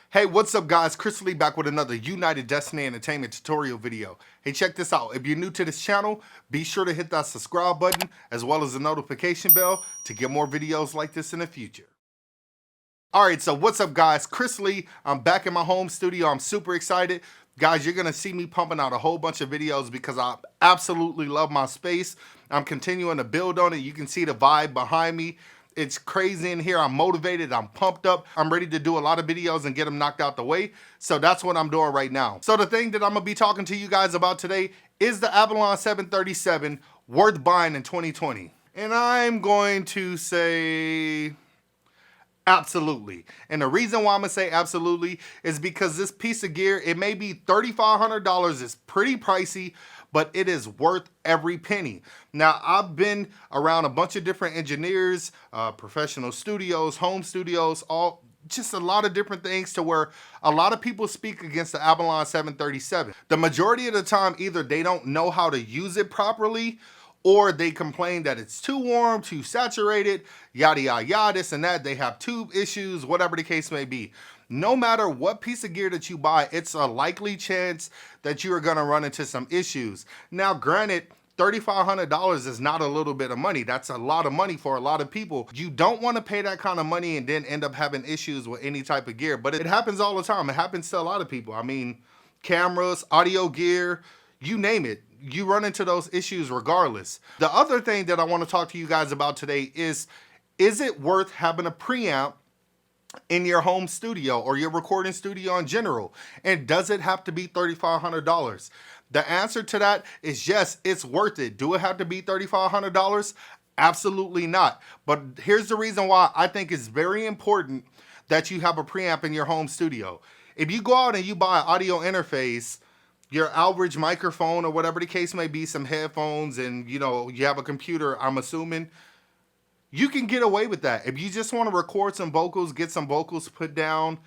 Hey, what's up guys? Chris Lee back with another United Destiny Entertainment tutorial video. Hey, check this out. If you're new to this channel, be sure to hit that subscribe button as well as the notification bell to get more videos like this in the future. Alright, so what's up guys? Chris Lee. I'm back in my home studio. I'm super excited. Guys, you're going to see me pumping out a whole bunch of videos because I absolutely love my space. I'm continuing to build on it. You can see the vibe behind me. It's crazy in here. I'm motivated. I'm pumped up. I'm ready to do a lot of videos and get them knocked out the way. So that's what I'm doing right now. So the thing that I'm going to be talking to you guys about today is the Avalon 737 worth buying in 2020. And I'm going to say absolutely. And the reason why I'm going to say absolutely is because this piece of gear, it may be $3,500. It's pretty pricey, but it is worth every penny. Now, I've been around a bunch of different engineers, professional studios, home studios, just a lot of different things to where a lot of people speak against the Avalon 737. The majority of the time, either they don't know how to use it properly, or they complain that it's too warm, too saturated, yada, yada, yada, this and that. They have tube issues, whatever the case may be. No matter what piece of gear that you buy, it's a likely chance that you are going to run into some issues. Now, granted, $3,500 is not a little bit of money. That's a lot of money for a lot of people. You don't want to pay that kind of money and then end up having issues with any type of gear. But it happens all the time. It happens to a lot of people. I mean, cameras, audio gear, you name it. You run into those issues regardless. The other thing that I want to talk to you guys about today is it worth having a preamp in your home studio or your recording studio in general? And does it have to be $3,500? The answer to that is yes, it's worth it. Do it have to be $3,500? Absolutely not. But here's the reason why I think it's very important that you have a preamp in your home studio. If you go out and you buy an audio interface, your average microphone or whatever the case may be, some headphones, and you have a computer, I'm assuming, you can get away with that. If you just want to record some vocals, get some vocals put down,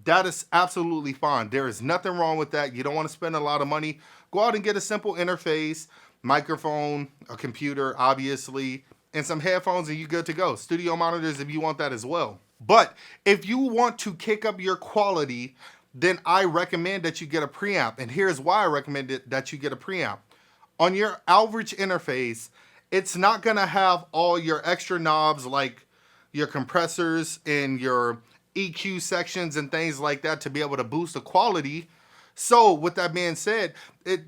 that is absolutely fine. There is nothing wrong with that. You don't want to spend a lot of money. Go out and get a simple interface, microphone, a computer, obviously, and some headphones, and you're good to go. Studio monitors if you want that as well. But if you want to kick up your quality, then I recommend that you get a preamp. And here's why I recommend that you get a preamp. On your average interface, it's not going to have all your extra knobs like your compressors and your EQ sections and things like that to be able to boost the quality. So with that being said,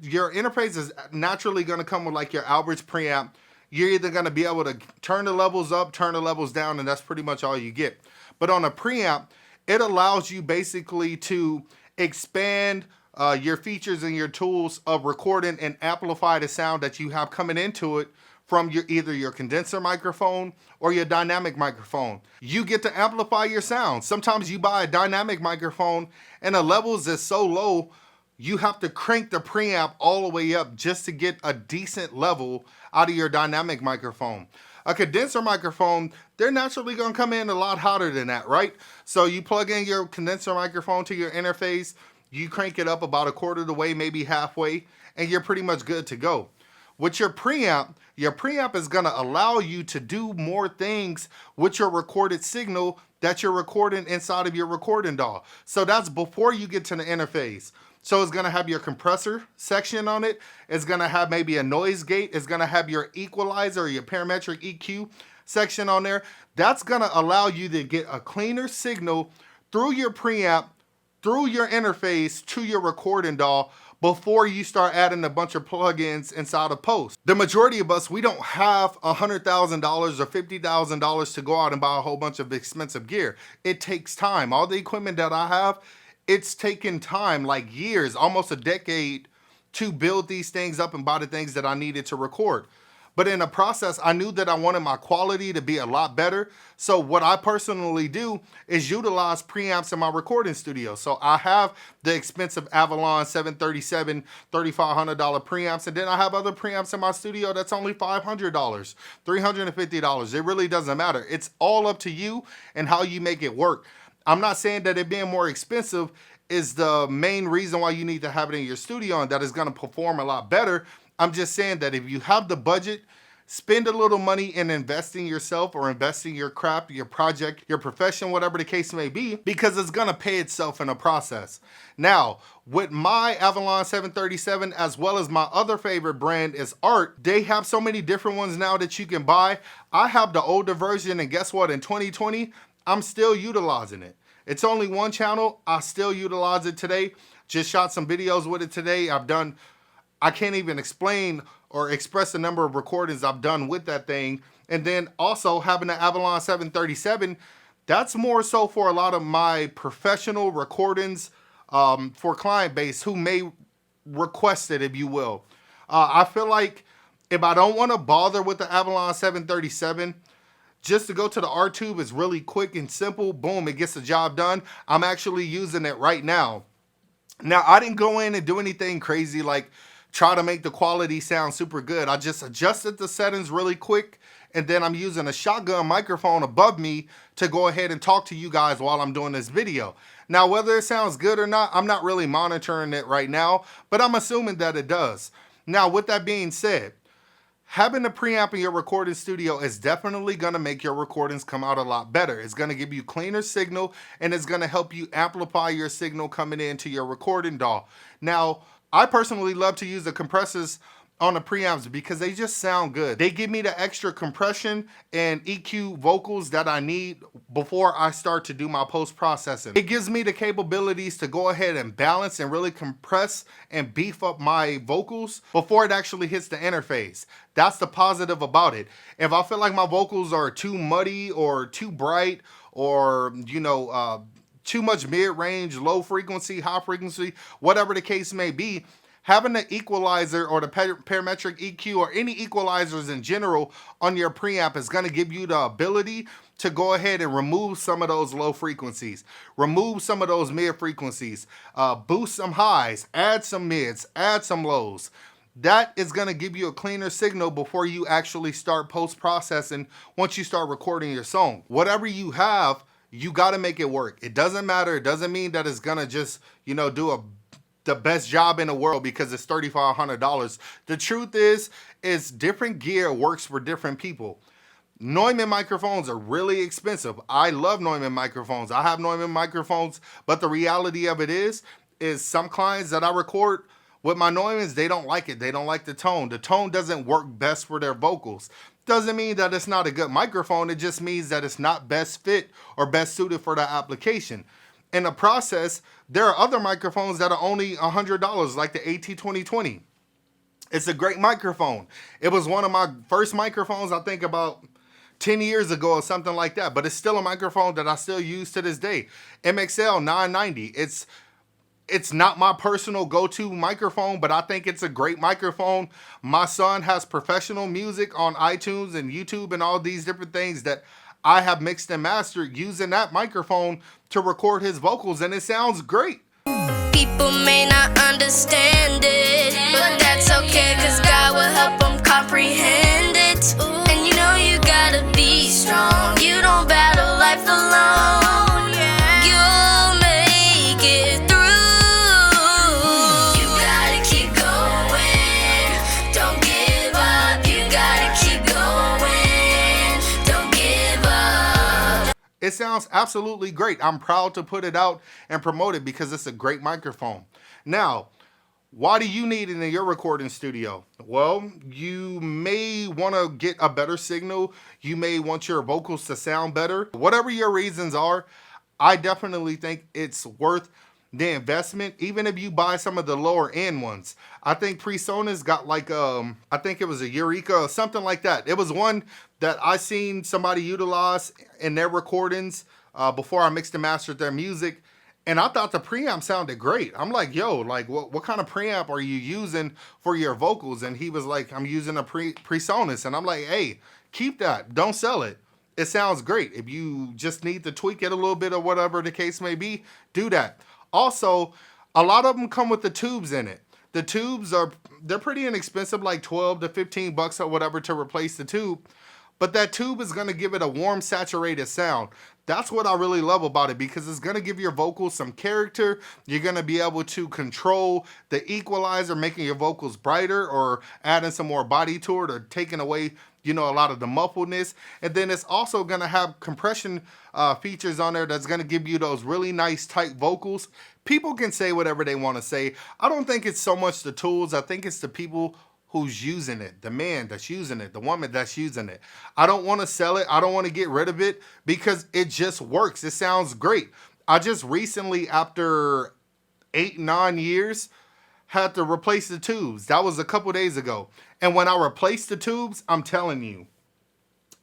your interface is naturally going to come with like your average preamp. You're either going to be able to turn the levels up, turn the levels down, and that's pretty much all you get. But on a preamp, it allows you basically to expand your features and your tools of recording and amplify the sound that you have coming into it from either your condenser microphone or your dynamic microphone. You get to amplify your sound. Sometimes you buy a dynamic microphone and the levels is so low, you have to crank the preamp all the way up just to get a decent level out of your dynamic microphone. A condenser microphone, they're naturally going to come in a lot hotter than that, right? So you plug in your condenser microphone to your interface, you crank it up about a quarter of the way, maybe halfway, and you're pretty much good to go. With your preamp is going to allow you to do more things with your recorded signal that you're recording inside of your recording DAW. So that's before you get to the interface. So it's going to have your compressor section on it. It's going to have maybe a noise gate. It's going to have your equalizer or your parametric EQ section on there. That's going to allow you to get a cleaner signal through your preamp, through your interface to your recording DAW before you start adding a bunch of plugins inside of post. The majority of us, we don't have $100,000 or $50,000 to go out and buy a whole bunch of expensive gear. It takes time. All the equipment that I have, it's taken time, like years, almost a decade, to build these things up and buy the things that I needed to record. But in the process, I knew that I wanted my quality to be a lot better. So what I personally do is utilize preamps in my recording studio. So I have the expensive Avalon 737, $3,500 preamps. And then I have other preamps in my studio that's only $500, $350. It really doesn't matter. It's all up to you and how you make it work. I'm not saying that it being more expensive is the main reason why you need to have it in your studio and that it's going to perform a lot better. I'm just saying that if you have the budget, spend a little money in investing yourself or investing your craft, your project, your profession, whatever the case may be, because it's gonna pay itself in a process. Now, with my Avalon 737, as well as my other favorite brand is Art, they have so many different ones now that you can buy. I have the older version, and guess what? In 2020, I'm still utilizing it. It's only one channel. I still utilize it today. Just shot some videos with it today. I can't even explain or express the number of recordings I've done with that thing. And then also having the Avalon 737, that's more so for a lot of my professional recordings for client base who may request it, if you will. I feel like if I don't want to bother with the Avalon 737, just to go to the R-Tube is really quick and simple. Boom, it gets the job done. I'm actually using it right now. Now, I didn't go in and do anything crazy like try to make the quality sound super good. I just adjusted the settings really quick, and then I'm using a shotgun microphone above me to go ahead and talk to you guys while I'm doing this video. Now, whether it sounds good or not, I'm not really monitoring it right now, but I'm assuming that it does. Now, with that being said, having a preamp in your recording studio is definitely going to make your recordings come out a lot better. It's going to give you cleaner signal, and it's going to help you amplify your signal coming into your recording DAW. Now, I personally love to use the compressors on the preamps because they just sound good. They give me the extra compression and EQ vocals that I need before I start to do my post-processing. It gives me the capabilities to go ahead and balance and really compress and beef up my vocals before it actually hits the interface. That's the positive about it. If I feel like my vocals are too muddy or too bright or, too much mid-range, low frequency, high frequency, whatever the case may be, having the equalizer or the parametric EQ or any equalizers in general on your preamp is going to give you the ability to go ahead and remove some of those low frequencies, remove some of those mid frequencies, boost some highs, add some mids, add some lows. That is going to give you a cleaner signal before you actually start post-processing once you start recording your song. Whatever you have, you got to make it work. It doesn't matter. It doesn't mean that it's going to just, do the best job in the world because it's $3,500. The truth is different gear works for different people. Neumann microphones are really expensive. I love Neumann microphones. I have Neumann microphones, but the reality of it is some clients that I record with my Neumanns, they don't like it. They don't like the tone. The tone doesn't work best for their vocals. Doesn't mean that it's not a good microphone. It just means that it's not best fit or best suited for the application. In the process, there are other microphones that are only $100, like the AT2020. It's a great microphone. It was one of my first microphones, I think about 10 years ago or something like that, but it's still a microphone that I still use to this day. MXL 990. It's not my personal go-to microphone, but I think it's a great microphone. My son has professional music on iTunes and YouTube and all these different things that I have mixed and mastered using that microphone to record his vocals, and it sounds great. People may not understand it, but that's okay, cause God will help them comprehend it. And you gotta be strong. You don't battle life alone. You'll make it through. You gotta keep going. Don't give up. You gotta keep going. Don't give up. It sounds absolutely great. I'm proud to put it out and promote it because it's a great microphone. Now, why do you need it in your recording studio? Well, you may want to get a better signal. You may want your vocals to sound better. Whatever your reasons are, I definitely think it's worth the investment, even if you buy some of the lower end ones. I think PreSonus got like, I think it was a Eureka or something like that. It was one that I seen somebody utilize in their recordings before I mixed and mastered their music. And I thought the preamp sounded great. I'm like, yo, like what kind of preamp are you using for your vocals? And he was like, I'm using a PreSonus. And I'm like, hey, keep that. Don't sell it. It sounds great. If you just need to tweak it a little bit or whatever the case may be, do that. Also, a lot of them come with the tubes in it. The tubes they're pretty inexpensive, like 12 to 15 bucks or whatever to replace the tube. But that tube is going to give it a warm, saturated sound. That's what I really love about it, because it's going to give your vocals some character. You're going to be able to control the equalizer, making your vocals brighter or adding some more body to it or taking away, you know, a lot of the muffledness. And then it's also going to have compression features on there that's going to give you those really nice tight vocals. People can say whatever they want to say. I don't think it's so much the tools. I think it's the people who's using it, the man that's using it, the woman that's using it. I don't want to sell it. I don't want to get rid of it because it just works. It sounds great. I just recently, after 8-9 years, had to replace the tubes. That was a couple days ago. And when I replaced the tubes, I'm telling you,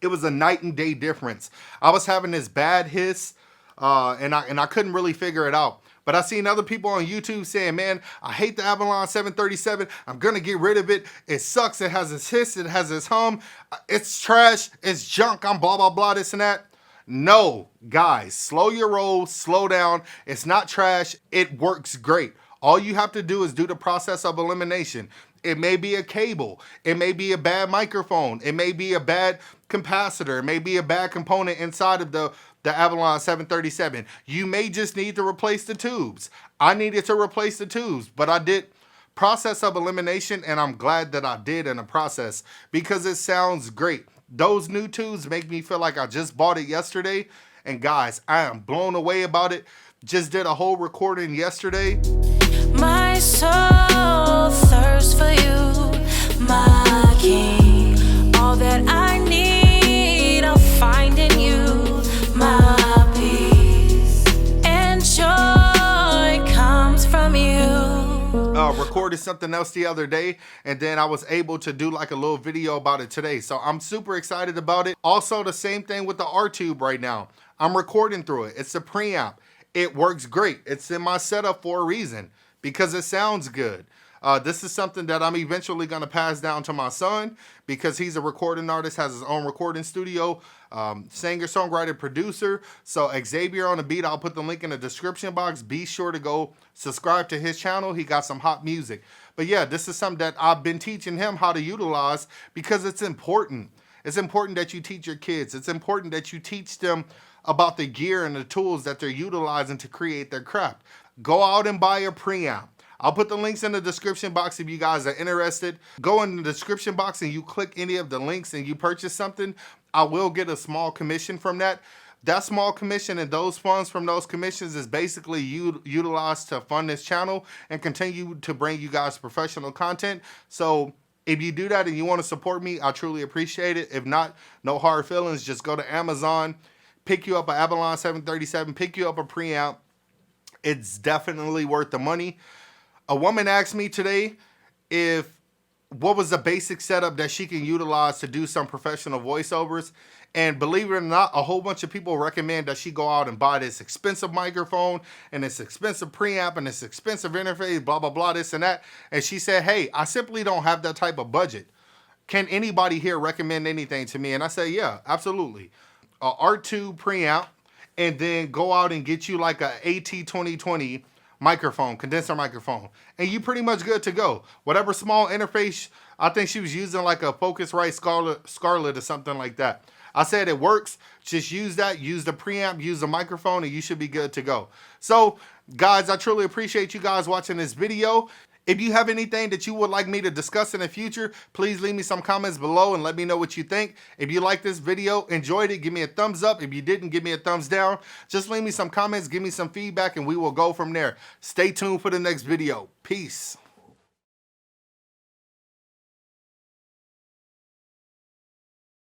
it was a night and day difference. I was having this bad hiss, and I couldn't really figure it out. But I seen other people on YouTube saying, man, I hate the Avalon 737. I'm going to get rid of it. It sucks. It has this hiss. It has this hum. It's trash. It's junk. I'm blah, blah, blah, this and that. No, guys, slow your roll. Slow down. It's not trash. It works great. All you have to do is do the process of elimination. It may be a cable. It may be a bad microphone. It may be a bad capacitor. It may be a bad component inside of the Avalon 737. You may just need to replace the tubes. I needed to replace the tubes, but I did process of elimination, and I'm glad that I did in the process because it sounds great. Those new tubes make me feel like I just bought it yesterday. And guys, I am blown away about it. Just did a whole recording yesterday. My soul thirsts for you, my king. All that I need, I'll find in you, my peace. And joy comes from you. Recorded something else the other day, and then I was able to do like a little video about it today. So I'm super excited about it. Also, the same thing with the R-Tube right now. I'm recording through it. It's a preamp. It works great. It's in my setup for a reason, because it sounds good. This is something that I'm eventually going to pass down to my son because he's a recording artist, has his own recording studio, singer, songwriter, producer. So Xavier on the beat, I'll put the link in the description box. Be sure to go subscribe to his channel. He got some hot music. But yeah, this is something that I've been teaching him how to utilize because it's important. It's important that you teach your kids. It's important that you teach them about the gear and the tools that they're utilizing to create their craft. Go out and buy a preamp. I'll put the links in the description box if you guys are interested. Go in the description box and you click any of the links and you purchase something. I will get a small commission from that. That small commission and those funds from those commissions is basically utilized to fund this channel and continue to bring you guys professional content. So if you do that and you want to support me, I truly appreciate it. If not, no hard feelings. Just go to Amazon, pick you up an Avalon 737, pick you up a preamp. It's definitely worth the money. A woman asked me today what was the basic setup that she can utilize to do some professional voiceovers. And believe it or not, a whole bunch of people recommend that she go out and buy this expensive microphone and this expensive preamp and this expensive interface, blah, blah, blah, this and that. And she said, hey, I simply don't have that type of budget. Can anybody here recommend anything to me? And I said, yeah, absolutely. A R2 preamp, and then go out and get you like a AT2020 microphone, condenser microphone, and you pretty much good to go. Whatever small interface, I think she was using like a Focusrite Scarlett or something like that. I said it works. Just use that, use the preamp, use the microphone, and you should be good to go. So guys, I truly appreciate you guys watching this video. If you have anything that you would like me to discuss in the future, please leave me some comments below and let me know what you think. If you like this video, enjoyed it, give me a thumbs up. If you didn't, give me a thumbs down. Just leave me some comments, give me some feedback, and we will go from there. Stay tuned for the next video. Peace.